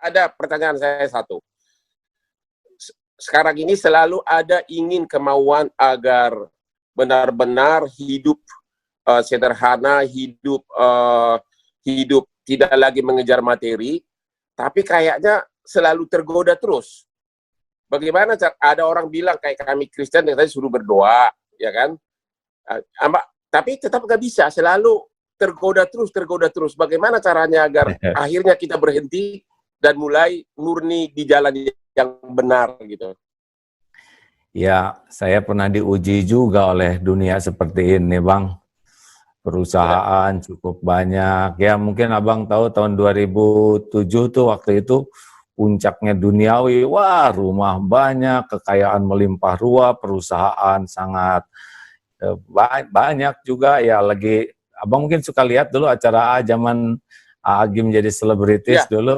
ada pertanyaan saya satu. Sekarang ini selalu ada ingin kemauan agar benar-benar hidup sederhana, hidup tidak lagi mengejar materi, tapi kayaknya selalu tergoda terus. Bagaimana ada orang bilang kayak kami Kristen yang tadi suruh berdoa, ya kan? Tapi tetap nggak bisa, selalu tergoda terus. Bagaimana caranya agar akhirnya kita berhenti dan mulai murni di jalan yang benar gitu? Ya, saya pernah diuji juga oleh dunia seperti ini, Bang. Perusahaan cukup banyak. Ya, mungkin Abang tahu tahun 2007 tuh waktu itu puncaknya duniawi. Wah, rumah banyak, kekayaan melimpah ruah, perusahaan sangat banyak juga. Ya, lagi Abang mungkin suka lihat dulu acara zaman Agim jadi selebritis dulu.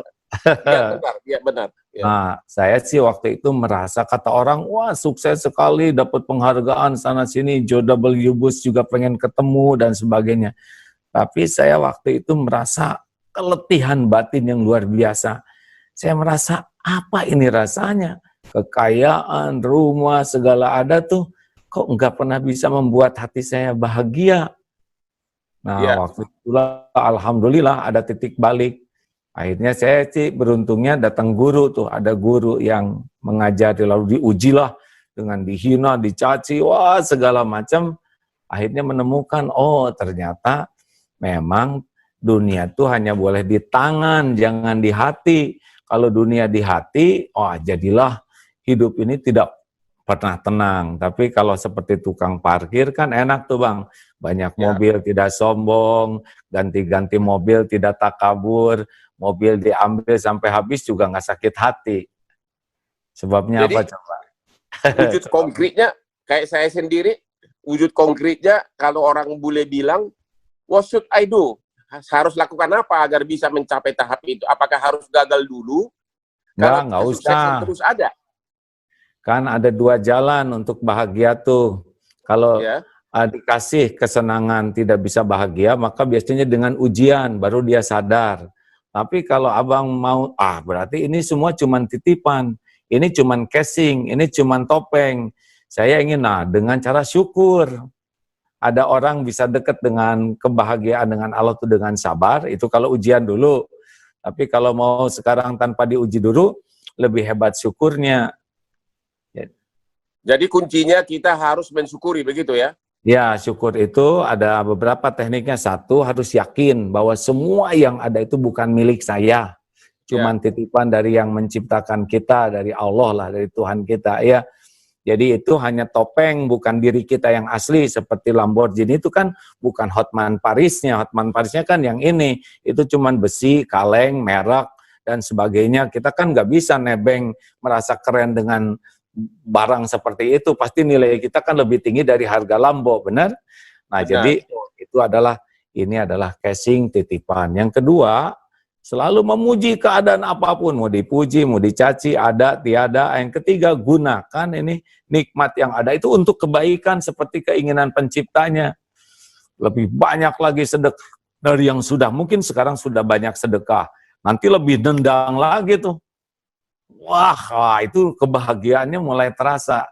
Iya benar. Ya. Nah, saya sih waktu itu merasa kata orang, wah sukses sekali, dapat penghargaan sana-sini, George W. Bush juga pengen ketemu dan sebagainya. Tapi saya waktu itu merasa keletihan batin yang luar biasa. Saya merasa, apa ini rasanya? Kekayaan, rumah, segala ada tuh, kok nggak pernah bisa membuat hati saya bahagia. Nah, waktu itulah alhamdulillah ada titik balik. Akhirnya saya sih beruntungnya datang guru tuh, ada guru yang mengajar, lalu diujilah dengan dihina, dicaci, wah segala macam. Akhirnya menemukan, oh ternyata memang dunia tuh hanya boleh di tangan, jangan di hati. Kalau dunia di hati, oh jadilah hidup ini tidak pernah tenang. Tapi kalau seperti tukang parkir kan enak tuh Bang. Banyak mobil tidak sombong, ganti-ganti mobil tidak takabur, mobil diambil sampai habis juga nggak sakit hati. Sebabnya jadi, apa coba? Wujud konkretnya, kayak saya sendiri, wujud konkretnya kalau orang bule bilang, what should I do? Harus lakukan apa agar bisa mencapai tahap itu? Apakah harus gagal dulu? Nggak usah. Terus ada. Kan ada dua jalan untuk bahagia tuh. Kalau dikasih kesenangan tidak bisa bahagia, maka biasanya dengan ujian baru dia sadar. Tapi kalau abang mau, berarti ini semua cuman titipan, ini cuman casing, ini cuman topeng. Saya ingin, dengan cara syukur. Ada orang bisa dekat dengan kebahagiaan dengan Allah itu dengan sabar, itu kalau ujian dulu. Tapi kalau mau sekarang tanpa diuji dulu, lebih hebat syukurnya. Jadi kuncinya kita harus mensyukuri, begitu ya? Ya, syukur itu ada beberapa tekniknya. Satu, harus yakin bahwa semua yang ada itu bukan milik saya. Cuman titipan dari yang menciptakan kita, dari Allah lah, dari Tuhan kita. Ya, jadi itu hanya topeng, bukan diri kita yang asli. Seperti Lamborghini itu kan bukan Hotman Parisnya. Hotman Parisnya kan yang ini. Itu cuman besi, kaleng, merek, dan sebagainya. Kita kan nggak bisa nebeng merasa keren dengan barang seperti itu, pasti nilai kita kan lebih tinggi dari harga Lambo, benar? Nah, jadi itu adalah, ini adalah casing titipan. Yang kedua, selalu memuji keadaan apapun, mau dipuji, mau dicaci, ada, tiada. Yang ketiga, gunakan ini nikmat yang ada itu untuk kebaikan seperti keinginan penciptanya. Lebih banyak lagi sedekah dari yang sudah, mungkin sekarang sudah banyak sedekah, nanti lebih dendang lagi tuh. Wah, itu kebahagiaannya mulai terasa.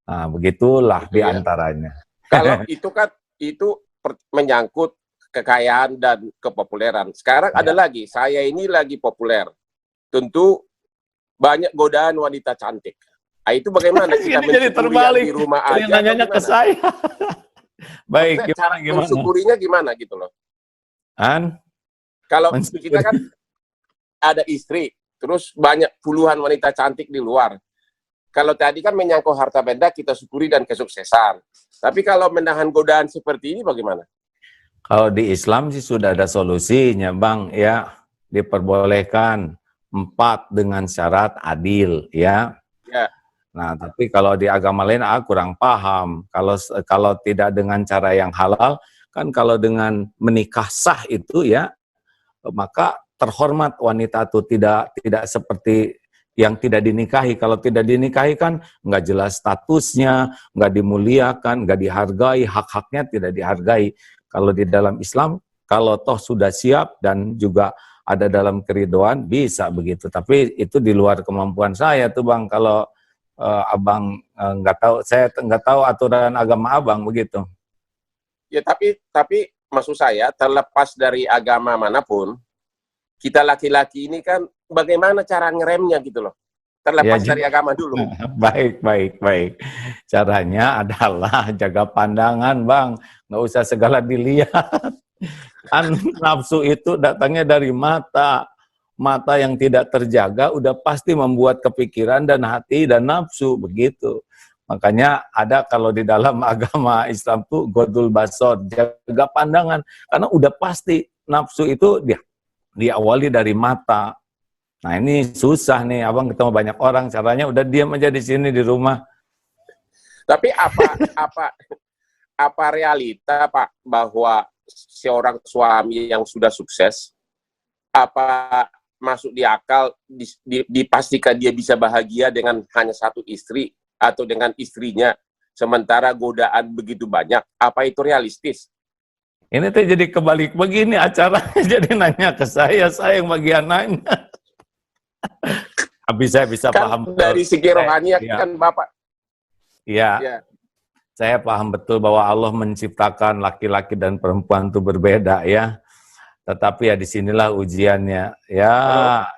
Nah, begitulah diantaranya. Kalau itu kan, itu menyangkut kekayaan dan kepopuleran. Sekarang ada lagi, saya ini lagi populer. Tentu banyak godaan wanita cantik. Nah, itu bagaimana kita mensyukuri di rumah aja? Nanya ke saya. Baik, cara mensyukurinya gimana gitu loh? Kalau kita kan ada istri, terus banyak puluhan wanita cantik di luar. Kalau tadi kan menyangkut harta benda, kita syukuri dan kesuksesan. Tapi kalau menahan godaan seperti ini bagaimana? Kalau di Islam sih sudah ada solusinya, Bang. Ya, diperbolehkan 4 dengan syarat adil, ya. Nah, tapi kalau di agama lain kurang paham. Kalau tidak dengan cara yang halal, kan kalau dengan menikah sah itu ya, maka terhormat wanita itu tidak seperti yang tidak dinikahi. Kalau tidak dinikahi kan nggak jelas statusnya, nggak dimuliakan, nggak dihargai, hak-haknya tidak dihargai. Kalau di dalam Islam, kalau toh sudah siap dan juga ada dalam keridoan, bisa begitu. Tapi itu di luar kemampuan saya tuh Bang, kalau Abang nggak tahu, saya nggak tahu aturan agama Abang begitu. Ya, tapi maksud saya, terlepas dari agama manapun, kita laki-laki ini kan bagaimana cara ngeremnya gitu loh. Terlepas Ya, dari agama dulu. baik. Caranya adalah jaga pandangan, Bang. Nggak usah segala dilihat. Kan nafsu itu datangnya dari mata. Mata yang tidak terjaga udah pasti membuat kepikiran dan hati dan nafsu, begitu. Makanya ada kalau di dalam agama Islam tuh godul basor, jaga pandangan. Karena udah pasti nafsu itu diawali dari mata. Nah ini susah nih, Abang ketemu banyak orang, caranya udah diam aja di sini di rumah. Tapi apa realita Pak bahwa seorang suami yang sudah sukses, apa masuk di akal dipastikan dia bisa bahagia dengan hanya satu istri atau dengan istrinya, sementara godaan begitu banyak, apa itu realistis? Ini tuh jadi kebalik begini acaranya, jadi nanya ke saya yang bagian nanya. Tapi saya bisa Kan paham betul. dari segi rohaniah kan Bapak. Iya. Ya. Saya paham betul bahwa Allah menciptakan laki-laki dan perempuan itu berbeda ya. Tetapi ya disinilah ujiannya. Ya,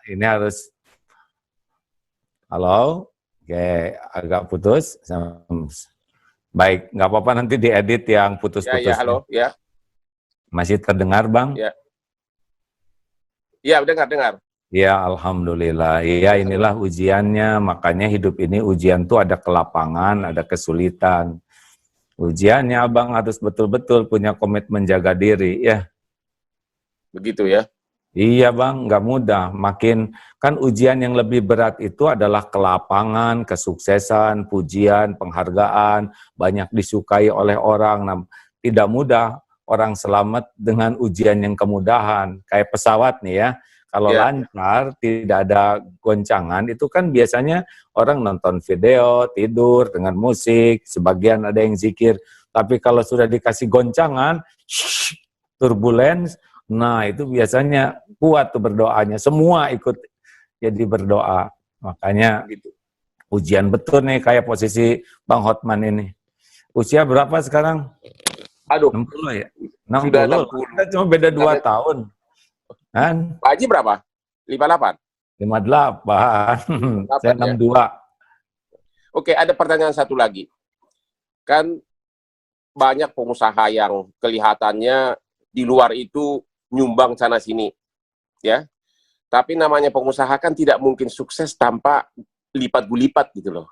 ini harus. Halo? Oke, agak putus. Baik, nggak apa-apa nanti diedit yang putus-putus. Ya, halo, ya. Masih terdengar, Bang? Ya. Ya, dengar. Ya, alhamdulillah. Ya, inilah ujiannya. Makanya hidup ini ujian tuh ada kelapangan, ada kesulitan. Ujiannya Abang harus betul-betul punya komitmen jaga diri, ya. Begitu ya? Iya Bang, nggak mudah. Makin, kan ujian yang lebih berat itu adalah kelapangan, kesuksesan, pujian, penghargaan, banyak disukai oleh orang. Nah, tidak mudah orang selamat dengan ujian yang kemudahan. Kayak pesawat nih ya. Kalau lancar, tidak ada goncangan, itu kan biasanya orang nonton video, tidur dengan musik, sebagian ada yang zikir. Tapi kalau sudah dikasih goncangan, turbulence, nah itu biasanya kuat tuh berdoanya. Semua ikut jadi berdoa. Makanya ujian betul nih kayak posisi Bang Hotman ini. Usia berapa sekarang? Aduh. 60 ya? 60. Sudah 60. Kita cuma beda 2 tahun. Kan? Pak Haji berapa? 58? 58. Saya 62. Oke, ada pertanyaan satu lagi. Kan banyak pengusaha yang kelihatannya di luar itu nyumbang sana sini. Ya. Tapi namanya pengusaha kan tidak mungkin sukses tanpa lipat gulipat gitu loh.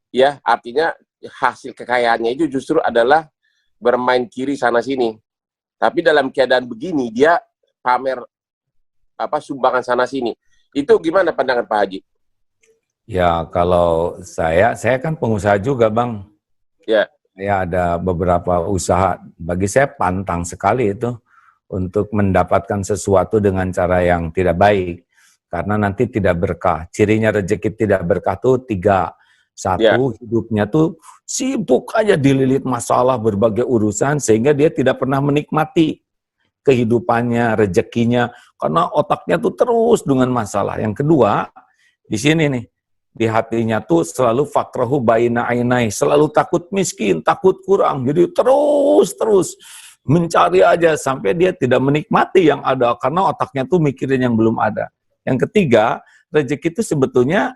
Ya, artinya hasil kekayaannya itu justru adalah bermain kiri sana sini. Tapi dalam keadaan begini dia pamer sumbangan sana sini. Itu gimana pandangan Pak Haji? Ya, kalau saya kan pengusaha juga, Bang. Ya. Saya ada beberapa usaha. Bagi saya pantang sekali itu untuk mendapatkan sesuatu dengan cara yang tidak baik. Karena nanti tidak berkah. Cirinya rezeki tidak berkah tuh 3. 1, hidupnya tuh sibuk aja dililit masalah berbagai urusan sehingga dia tidak pernah menikmati kehidupannya, rezekinya, karena otaknya tuh terus dengan masalah. Yang kedua, di sini nih, di hatinya tuh selalu fakrahu baina ainai, selalu takut miskin, takut kurang, jadi terus mencari aja sampai dia tidak menikmati yang ada, karena otaknya tuh mikirin yang belum ada. Yang ketiga, rezeki itu sebetulnya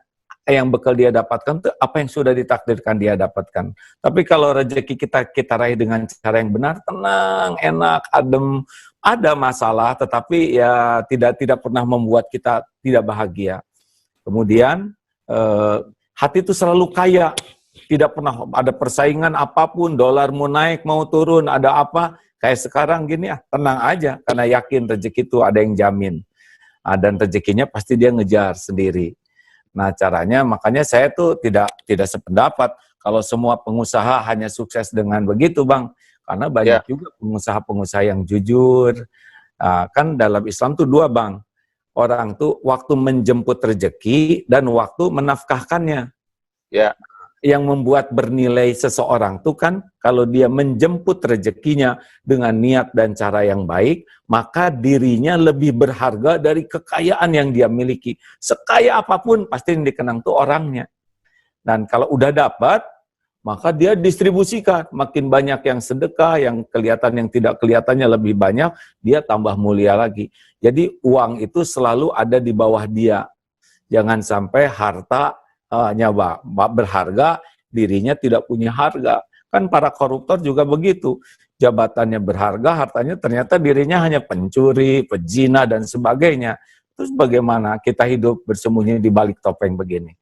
yang bakal dia dapatkan tuh apa yang sudah ditakdirkan dia dapatkan. Tapi kalau rezeki kita raih dengan cara yang benar, tenang, enak, adem, ada masalah tetapi ya tidak pernah membuat kita tidak bahagia. Kemudian hati itu selalu kaya, tidak pernah ada persaingan apapun, dolar mau naik mau turun, ada apa, kayak sekarang gini tenang aja karena yakin rezeki itu ada yang jamin. Dan rezekinya pasti dia ngejar sendiri. Nah caranya, makanya saya tuh tidak sependapat kalau semua pengusaha hanya sukses dengan begitu Bang, karena banyak juga pengusaha-pengusaha yang jujur. Kan dalam Islam tuh 2 Bang, orang tuh waktu menjemput rezeki dan waktu menafkahkannya. Ya. yang membuat bernilai seseorang itu kan kalau dia menjemput rezekinya dengan niat dan cara yang baik, maka dirinya lebih berharga dari kekayaan yang dia miliki. Sekaya apapun pasti yang dikenang tuh orangnya. Dan kalau udah dapat, maka dia distribusikan. Makin banyak yang sedekah, yang kelihatan yang tidak kelihatannya lebih banyak, dia tambah mulia lagi. Jadi uang itu selalu ada di bawah dia. Jangan sampai harta nyawa berharga, dirinya tidak punya harga. Kan para koruptor juga begitu. Jabatannya berharga, hartanya ternyata dirinya hanya pencuri, pezina, dan sebagainya. Terus bagaimana kita hidup bersembunyi di balik topeng begini?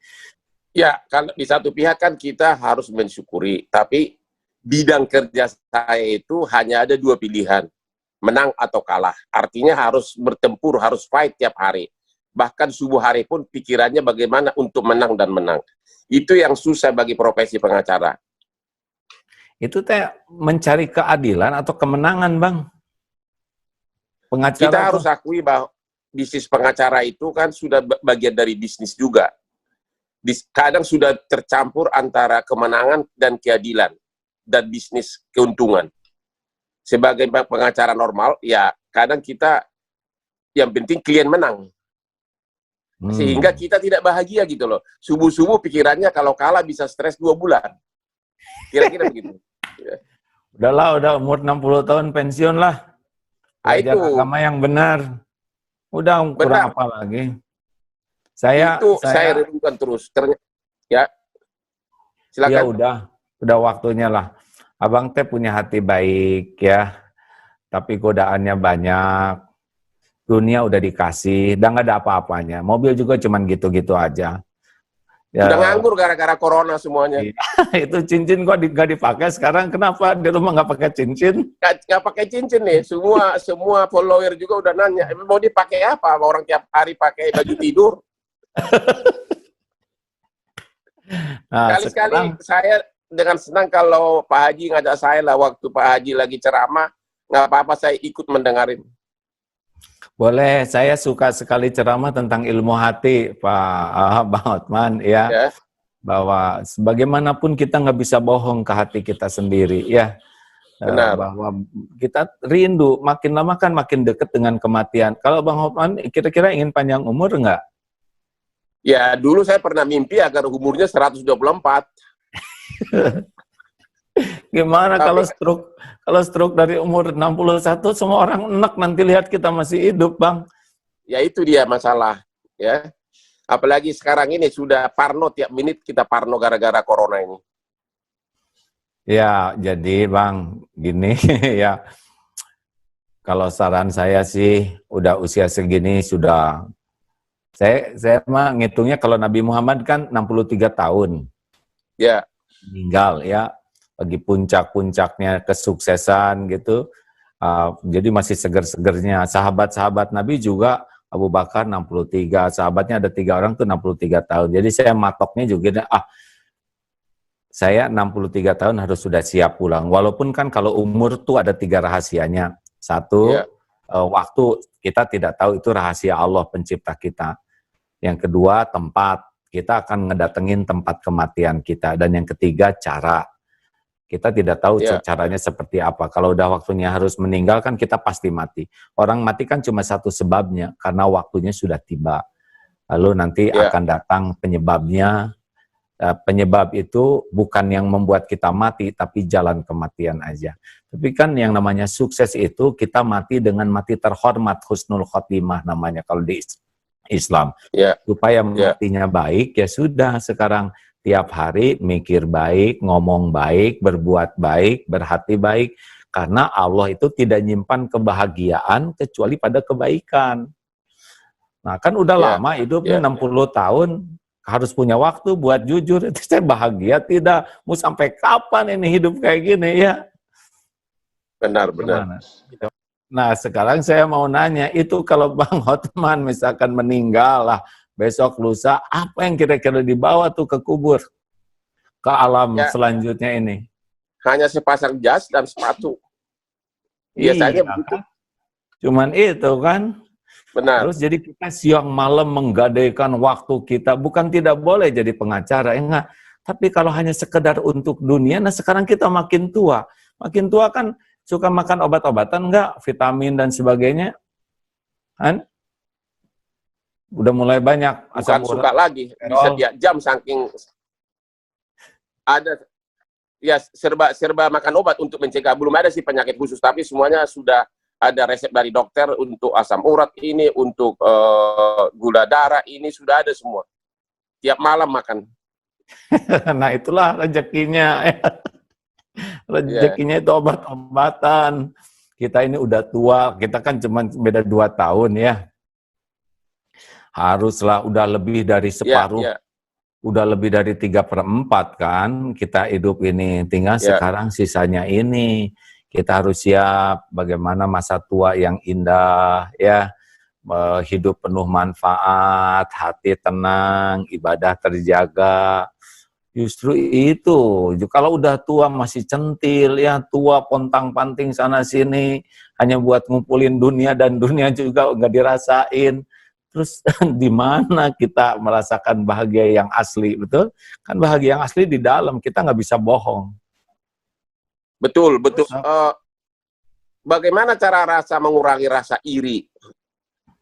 Ya, kalau di satu pihak kan kita harus mensyukuri, tapi bidang kerja saya itu hanya ada 2 pilihan, menang atau kalah. Artinya harus bertempur, harus fight tiap hari. Bahkan subuh hari pun pikirannya bagaimana untuk menang dan menang. Itu yang susah bagi profesi pengacara. Itu teh mencari keadilan atau kemenangan, Bang? Pengacara Kita harus akui bahwa bisnis pengacara itu kan sudah bagian dari bisnis juga. Kadang sudah tercampur antara kemenangan dan keadilan dan bisnis keuntungan. Sebagai pengacara normal, ya kadang kita yang penting klien menang. Sehingga kita tidak bahagia gitu loh. Subuh-subuh pikirannya kalau kalah bisa stres 2 bulan. Kira-kira begitu. Ya. Udahlah, udah umur 60 tahun pensiun lah. Belajar agama yang benar. Udah kurang apa lagi? Saya renungkan terus. Ya. Silakan. Ya udah waktunya lah. Abang teh punya hati baik ya. Tapi godaannya banyak. Dunia udah dikasih, dan nggak ada apa-apanya. Mobil juga cuman gitu-gitu aja. Ya. Udah nganggur gara-gara corona semuanya. Itu cincin kok nggak dipakai sekarang. Kenapa di rumah nggak pakai cincin? Nggak pakai cincin nih. Semua follower juga udah nanya, mau dipakai apa? Orang tiap hari pakai baju tidur. Nah, Kali-kali saya dengan senang kalau Pak Haji ngajak saya lah waktu Pak Haji lagi ceramah, nggak apa-apa saya ikut mendengarin. Boleh, saya suka sekali ceramah tentang ilmu hati, Bang Hotman, ya. Bahwa sebagaimanapun kita nggak bisa bohong ke hati kita sendiri, ya. Benar. Bahwa kita rindu, makin lama kan makin dekat dengan kematian. Kalau Bang Hotman kira-kira ingin panjang umur nggak? Ya, dulu saya pernah mimpi agar umurnya 124. Gimana kalau stroke dari umur 61 semua orang enak nanti lihat kita masih hidup, Bang. Ya itu dia masalah, ya. Apalagi sekarang ini sudah parno, tiap menit kita parno gara-gara corona ini. Ya, jadi Bang, gini ya. Kalau saran saya sih udah usia segini sudah saya mah ngitungnya kalau Nabi Muhammad kan 63 tahun. Ya. Meninggal ya. Lagi puncak-puncaknya kesuksesan gitu, jadi masih seger-segernya. Sahabat-sahabat Nabi juga Abu Bakar 63, sahabatnya ada 3 orang tuh 63 tahun. Jadi saya matoknya juga, saya 63 tahun harus sudah siap pulang. Walaupun kan kalau umur tuh ada 3 rahasianya. 1, waktu kita tidak tahu, itu rahasia Allah pencipta kita. Yang kedua, tempat, kita akan ngedatengin tempat kematian kita. Dan yang ketiga, cara. Kita tidak tahu caranya seperti apa. Kalau udah waktunya harus meninggal kan kita pasti mati. Orang mati kan cuma satu sebabnya, karena waktunya sudah tiba. Lalu nanti akan datang penyebabnya. Penyebab itu bukan yang membuat kita mati, tapi jalan kematian aja. Tapi kan yang namanya sukses itu kita mati dengan mati terhormat, husnul khotimah namanya kalau di Islam. Supaya matinya baik, ya sudah sekarang tiap hari mikir baik, ngomong baik, berbuat baik, berhati baik. Karena Allah itu tidak nyimpan kebahagiaan kecuali pada kebaikan. Nah kan udah lama hidupnya 60 tahun, harus punya waktu buat jujur. Itu saya bahagia tidak? Mau sampai kapan ini hidup kayak gini ya? Benar. Nah sekarang saya mau nanya, itu kalau Bang Hotman misalkan meninggal lah, besok lusa, apa yang kira-kira dibawa tuh ke kubur? Ke alam selanjutnya ini? Hanya sepasang jas dan sepatu. Biasanya begitu. Cuman itu kan? Benar. Terus jadi kita siang malam menggadaikan waktu kita, bukan tidak boleh jadi pengacara, enggak. Tapi kalau hanya sekedar untuk dunia, nah sekarang kita makin tua kan suka makan obat-obatan enggak, vitamin dan sebagainya, kan? Udah mulai banyak Bukan asam urat, suka lagi, bisa kolesterol. tiap jam saking ada, ya serba makan obat untuk mencegah. Belum ada sih penyakit khusus, tapi semuanya sudah ada resep dari dokter untuk asam urat ini, untuk gula darah ini, sudah ada semua. Tiap malam makan. Nah itulah rezekinya. Ya, Rezekinya itu obat-obatan. Kita ini udah tua, kita kan cuma beda 2 tahun ya. Haruslah udah lebih dari ya, separuh, ya, udah lebih dari 3/4 kan kita hidup ini. Tinggal ya. sekarang sisanya ini. Kita harus siap bagaimana masa tua yang indah ya. Hidup penuh manfaat, hati tenang, ibadah terjaga. Justru itu, kalau udah tua masih centil, ya tua pontang-panting sana-sini, hanya buat ngumpulin dunia dan dunia juga nggak dirasain. Terus di mana kita merasakan bahagia yang asli, betul? Kan bahagia yang asli di dalam, kita nggak bisa bohong. Betul, betul. Terus, Bagaimana cara mengurangi rasa iri,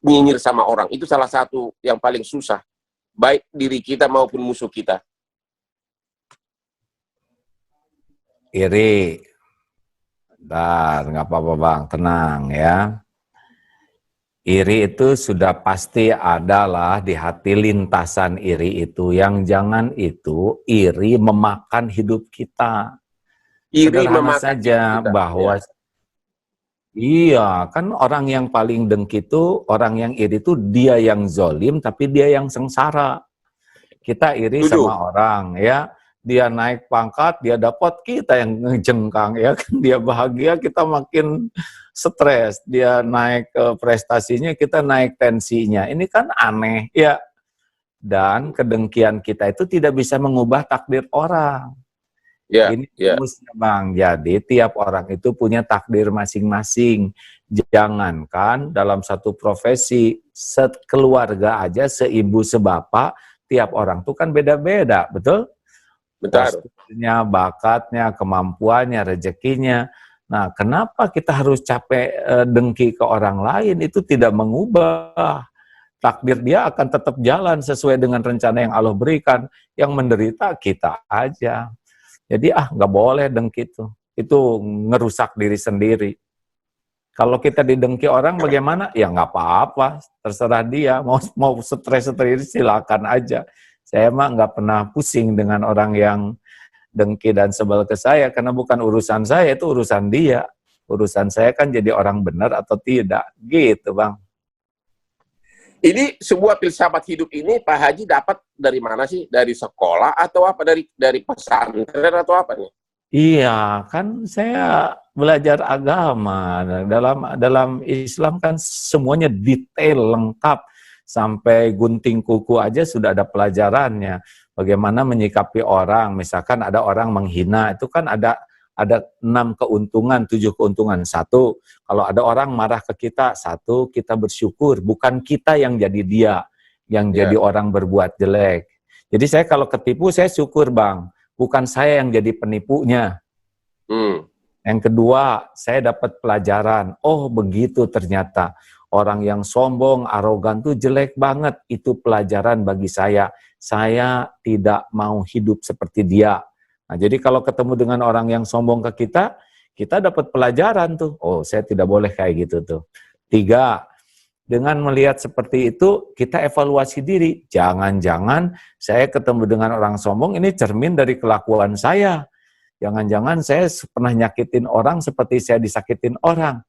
nyinyir sama orang? Itu salah satu yang paling susah, baik diri kita maupun musuh kita. iri, bentar, nggak apa-apa bang, tenang ya. Iri itu sudah pasti adalah di hati lintasan iri itu. Yang jangan itu iri memakan hidup kita. Iri Sederhana memakan hidup saja kita. Ya. bahwa iya kan orang yang paling dengki itu, orang yang iri itu dia yang zolim tapi dia yang sengsara. Kita iri Setuju. sama orang ya, dia naik pangkat, dia dapat, kita yang ngejengkang ya kan, dia bahagia, kita makin stres, dia naik prestasinya, kita naik tensinya. Ini kan aneh ya. Dan kedengkian kita itu tidak bisa mengubah takdir orang. Ya, Ini ya. rumusnya Bang. Jadi tiap orang itu punya takdir masing-masing. Jangankan dalam satu profesi, sekeluarga aja, seibu sebapak, tiap orang itu kan beda-beda, betul? Bentar. Posturnya, bakatnya, kemampuannya, rezekinya. Nah, kenapa kita harus capek dengki ke orang lain? Itu tidak mengubah. Takdir dia akan tetap jalan sesuai dengan rencana yang Allah berikan. Yang menderita kita aja. Jadi nggak boleh dengki itu ngerusak diri sendiri. Kalau kita didengki orang bagaimana? Ya nggak apa-apa, terserah dia. Mau stres silakan aja. Saya mah nggak pernah pusing dengan orang yang dengki dan sebel ke saya, karena bukan urusan saya, itu urusan dia. Urusan saya kan jadi orang benar atau tidak, gitu Bang. Ini sebuah filsafat hidup ini Pak Haji dapat dari mana sih? Dari sekolah atau apa? Dari pesantren atau apa nih? Iya, kan saya belajar agama. Dalam Islam kan semuanya detail, lengkap. Sampai gunting kuku aja sudah ada pelajarannya. Bagaimana menyikapi orang, misalkan ada orang menghina, itu kan ada 6 keuntungan, 7 keuntungan. 1, kalau ada orang marah ke kita, 1, kita bersyukur, bukan kita yang jadi dia, yang jadi orang berbuat jelek. Jadi saya kalau ketipu, saya syukur Bang, bukan saya yang jadi penipunya. Yang kedua, saya dapat pelajaran, oh begitu ternyata, orang yang sombong, arogan tuh jelek banget, itu pelajaran bagi saya tidak mau hidup seperti dia. Nah, jadi kalau ketemu dengan orang yang sombong ke kita dapat pelajaran tuh. Oh, saya tidak boleh kayak gitu tuh. 3, dengan melihat seperti itu, kita evaluasi diri. Jangan-jangan saya ketemu dengan orang sombong, ini cermin dari kelakuan saya. Jangan-jangan saya pernah nyakitin orang seperti saya disakitin orang.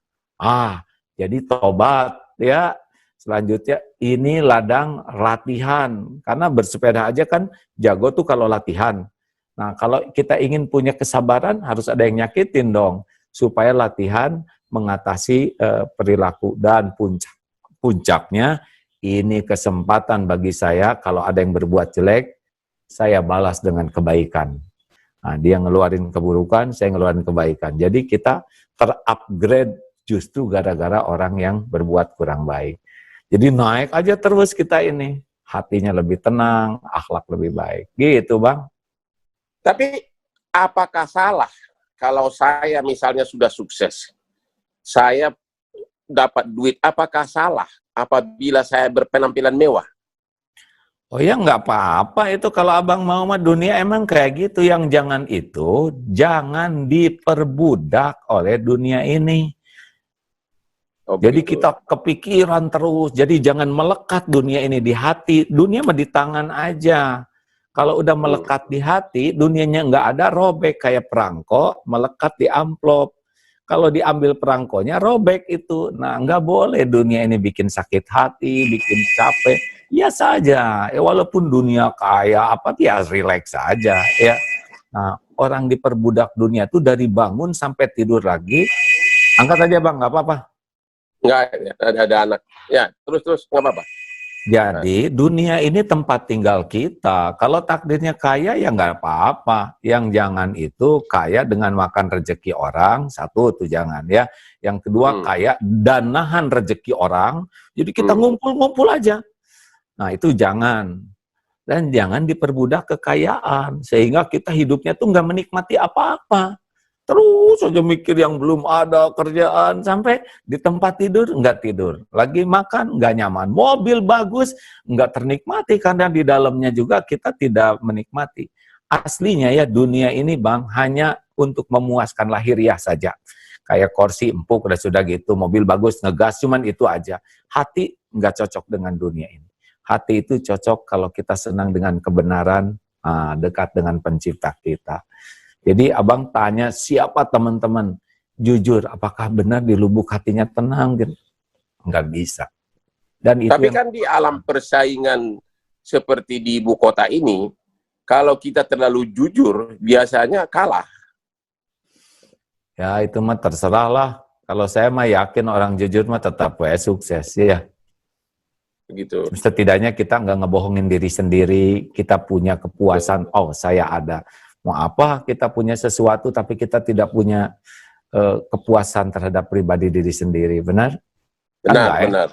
Jadi tobat ya. Selanjutnya, ini ladang latihan. Karena bersepeda aja kan jago tuh kalau latihan. Nah, kalau kita ingin punya kesabaran, harus ada yang nyakitin dong, supaya latihan mengatasi perilaku. Dan puncaknya, ini kesempatan bagi saya, kalau ada yang berbuat jelek, saya balas dengan kebaikan. Nah, dia ngeluarin keburukan, saya ngeluarin kebaikan. Jadi kita terupgrade justru gara-gara orang yang berbuat kurang baik. Jadi naik aja terus kita ini, hatinya lebih tenang, akhlak lebih baik. Gitu Bang. Tapi apakah salah kalau saya misalnya sudah sukses, saya dapat duit, apakah salah apabila saya berpenampilan mewah? Oh ya, nggak apa-apa itu kalau abang mau mah, dunia emang kayak gitu. Yang jangan itu, jangan diperbudak oleh dunia ini. Oh, Jadi begitu. kita kepikiran terus, jadi jangan melekat dunia ini di hati, dunia mah di tangan aja. Kalau udah melekat di hati, dunianya nggak ada, robek kayak perangko, melekat di amplop. Kalau diambil perangkonya, robek itu. Nah, nggak boleh dunia ini bikin sakit hati, bikin capek. Ya saja, ya walaupun dunia kaya, apa ya relax saja. Ya. Nah, orang diperbudak dunia itu dari bangun sampai tidur lagi. Angkat aja bang, nggak apa-apa. Nggak, ada anak. Ya, terus nggak apa-apa. Jadi dunia ini tempat tinggal kita. Kalau takdirnya kaya ya nggak apa-apa. Yang jangan itu kaya dengan makan rezeki orang, satu tuh jangan ya. Yang kedua kaya dan nahan rezeki orang. Jadi kita ngumpul-ngumpul aja. Nah itu jangan. Dan jangan diperbudak kekayaan sehingga kita hidupnya tuh nggak menikmati apa-apa. Terus aja mikir yang belum ada kerjaan, sampai di tempat tidur nggak tidur, lagi makan nggak nyaman, mobil bagus nggak ternikmati karena di dalamnya juga kita tidak menikmati. Aslinya ya dunia ini bang hanya untuk memuaskan lahiriah saja. Kayak kursi empuk udah sudah gitu, mobil bagus ngegas, cuman itu aja. Hati nggak cocok dengan dunia ini. Hati itu cocok kalau kita senang dengan kebenaran, dekat dengan pencipta kita. Jadi abang tanya siapa teman-teman, jujur apakah benar di lubuk hatinya tenang? Nggak bisa. Dan itu tapi kan di alam persaingan seperti di ibu kota ini, kalau kita terlalu jujur biasanya kalah. Ya itu mah terserah lah. Kalau saya mah yakin orang jujur mah tetap sukses ya. Begitu. Setidaknya kita nggak ngebohongin diri sendiri, kita punya kepuasan, oh saya ada. Mau apa kita punya sesuatu tapi kita tidak punya kepuasan terhadap pribadi diri sendiri, benar? Benar, benar.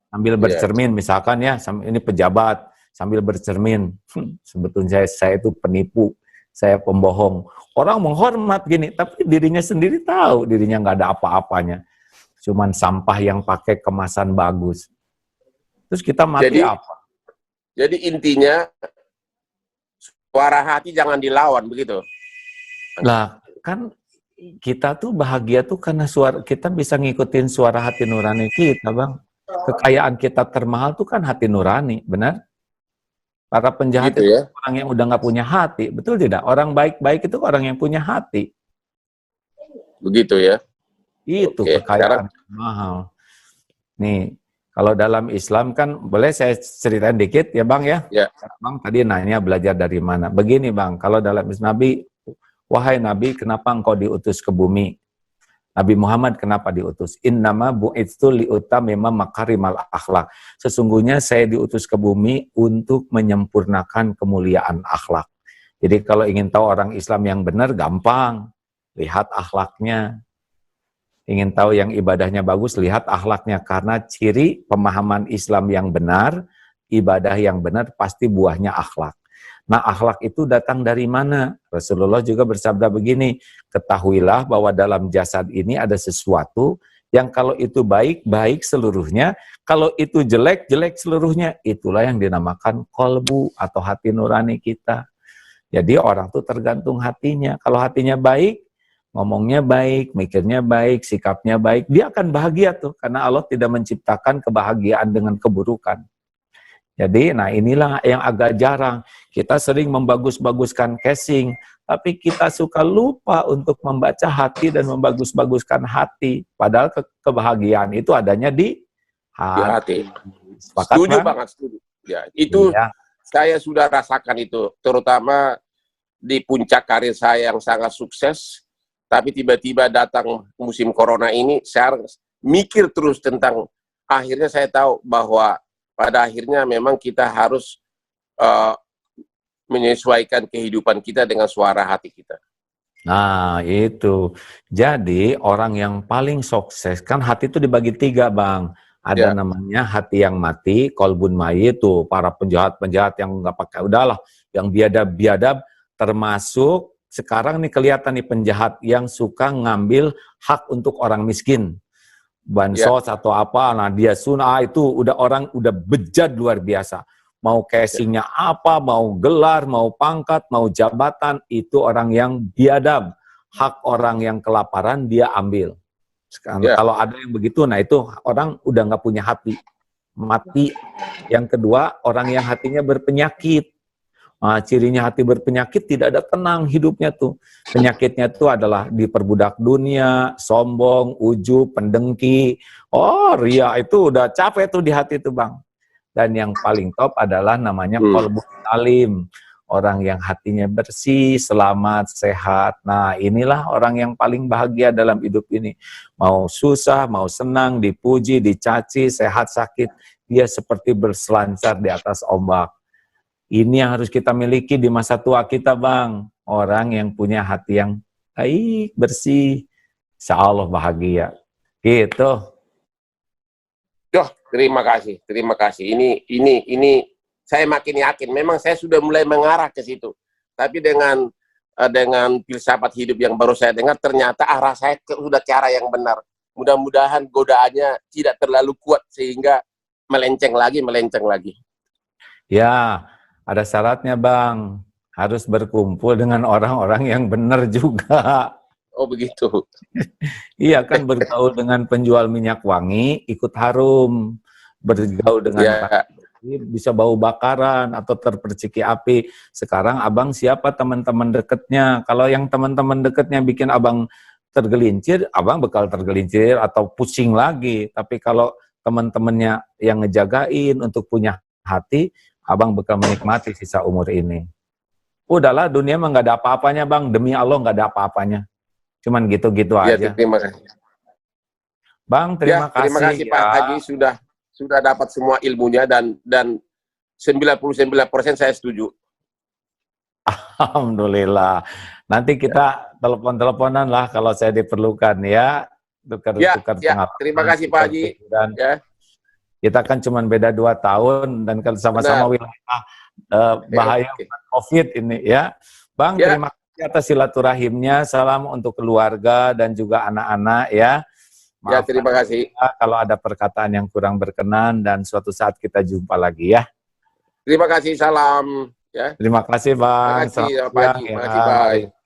Sambil bercermin, misalkan ya, ini pejabat, sambil bercermin, sebetulnya saya itu penipu, saya pembohong. Orang menghormat gini, tapi dirinya sendiri tahu dirinya nggak ada apa-apanya. Cuman sampah yang pakai kemasan bagus. Terus kita mati apa? Jadi intinya, suara hati jangan dilawan, begitu? Lah, kan kita tuh bahagia tuh karena suara kita bisa ngikutin suara hati nurani kita, bang. Kekayaan kita termahal tuh kan hati nurani, benar? Para penjahat gitu itu ya? orang yang udah nggak punya hati, betul tidak? Orang baik-baik itu orang yang punya hati. Begitu ya? Itu kekayaan termahal. Nih, kalau dalam Islam kan, boleh saya ceritain dikit ya bang ya? Ya. Bang tadi nanya belajar dari mana. Begini bang, kalau dalam Islam Nabi, wahai Nabi, kenapa engkau diutus ke bumi? Nabi Muhammad kenapa diutus? Innama bu'itsu liutamima makarimal akhlak. Sesungguhnya saya diutus ke bumi untuk menyempurnakan kemuliaan akhlak. Jadi kalau ingin tahu orang Islam yang benar, gampang. Lihat akhlaknya. Ingin tahu yang ibadahnya bagus, lihat akhlaknya. Karena ciri pemahaman Islam yang benar, ibadah yang benar, pasti buahnya akhlak. Nah, akhlak itu datang dari mana? Rasulullah juga bersabda begini, ketahuilah bahwa dalam jasad ini ada sesuatu yang kalau itu baik, baik seluruhnya. Kalau itu jelek, jelek seluruhnya. Itulah yang dinamakan kolbu atau hati nurani kita. Jadi orang tuh tergantung hatinya. Kalau hatinya baik, ngomongnya baik, mikirnya baik, sikapnya baik, dia akan bahagia tuh. Karena Allah tidak menciptakan kebahagiaan dengan keburukan. Jadi, nah inilah yang agak jarang. Kita sering membagus-baguskan casing, tapi kita suka lupa untuk membaca hati dan membagus-baguskan hati. Padahal kebahagiaan itu adanya di hati. Setuju banget, setuju. Ya, itu saya sudah rasakan itu, terutama di puncak karir saya yang sangat sukses, tapi tiba-tiba datang musim corona ini, saya mikir terus tentang, akhirnya saya tahu bahwa pada akhirnya memang kita harus menyesuaikan kehidupan kita dengan suara hati kita. Nah, itu. Jadi, orang yang paling sukses, kan hati itu dibagi 3, Bang. Ada namanya hati yang mati, kolbun mayit, tuh para penjahat-penjahat yang nggak pakai, udahlah, yang biadab-biadab, Termasuk sekarang nih kelihatan nih penjahat yang suka ngambil hak untuk orang miskin. Bansos atau apa, nah dia sunah itu orang udah bejat luar biasa. Mau casingnya apa, mau gelar, mau pangkat, mau jabatan, itu orang yang biadab. Hak orang yang kelaparan dia ambil. Sekarang, kalau ada yang begitu, nah itu orang udah nggak punya hati. Mati. Yang kedua, orang yang hatinya berpenyakit. Nah, cirinya hati berpenyakit tidak ada tenang hidupnya tuh. Penyakitnya itu adalah diperbudak dunia, sombong, ujub, pendengki. Oh, ria itu udah capek tuh di hati tuh, Bang. Dan yang paling top adalah namanya qalbun salim. Orang yang hatinya bersih, selamat, sehat. Nah, inilah orang yang paling bahagia dalam hidup ini. Mau susah, mau senang, dipuji, dicaci, sehat, sakit. Dia seperti berselancar di atas ombak. Ini yang harus kita miliki di masa tua kita, Bang. Orang yang punya hati yang baik, bersih. Insya Allah bahagia. Gitu. Terima kasih, terima kasih. Ini saya makin yakin. Memang saya sudah mulai mengarah ke situ. Tapi dengan filsafat hidup yang baru saya dengar, ternyata arah saya sudah ke arah yang benar. Mudah-mudahan godaannya tidak terlalu kuat sehingga melenceng lagi. Ya, ada syaratnya, Bang. Harus berkumpul dengan orang-orang yang benar juga. Oh, begitu. Iya kan, bergaul dengan penjual minyak wangi, ikut harum. Bergaul dengan bisa bau bakaran atau terperciki api. Sekarang abang siapa teman-teman dekatnya? Kalau yang teman-teman dekatnya bikin abang tergelincir, abang bakal tergelincir atau pusing lagi. Tapi kalau teman-temannya yang ngejagain untuk punya hati, abang bakal menikmati sisa umur ini. Udahlah, dunia mah nggak ada apa-apanya, Bang. Demi Allah nggak ada apa-apanya. Cuman gitu-gitu aja. Terima kasih. Bang, terima kasih. Terima kasih Pak Haji sudah dapat semua ilmunya dan 99% saya setuju. Alhamdulillah. Nanti kita telepon-teleponan lah kalau saya diperlukan ya. Tukar-tukar pengalaman. Terima kasih Pak Haji. Kita kan cuma beda 2 tahun dan kalau sama-sama wilayah bahaya COVID ini ya. Bang, terima kasih atas silaturahimnya. Salam untuk keluarga dan juga anak-anak ya. Maaf, terima kasih. Kalau ada perkataan yang kurang berkenan dan suatu saat kita jumpa lagi ya. Terima kasih, salam. Ya. Terima kasih, Bang. Terima kasih, Pak Haji. Bye.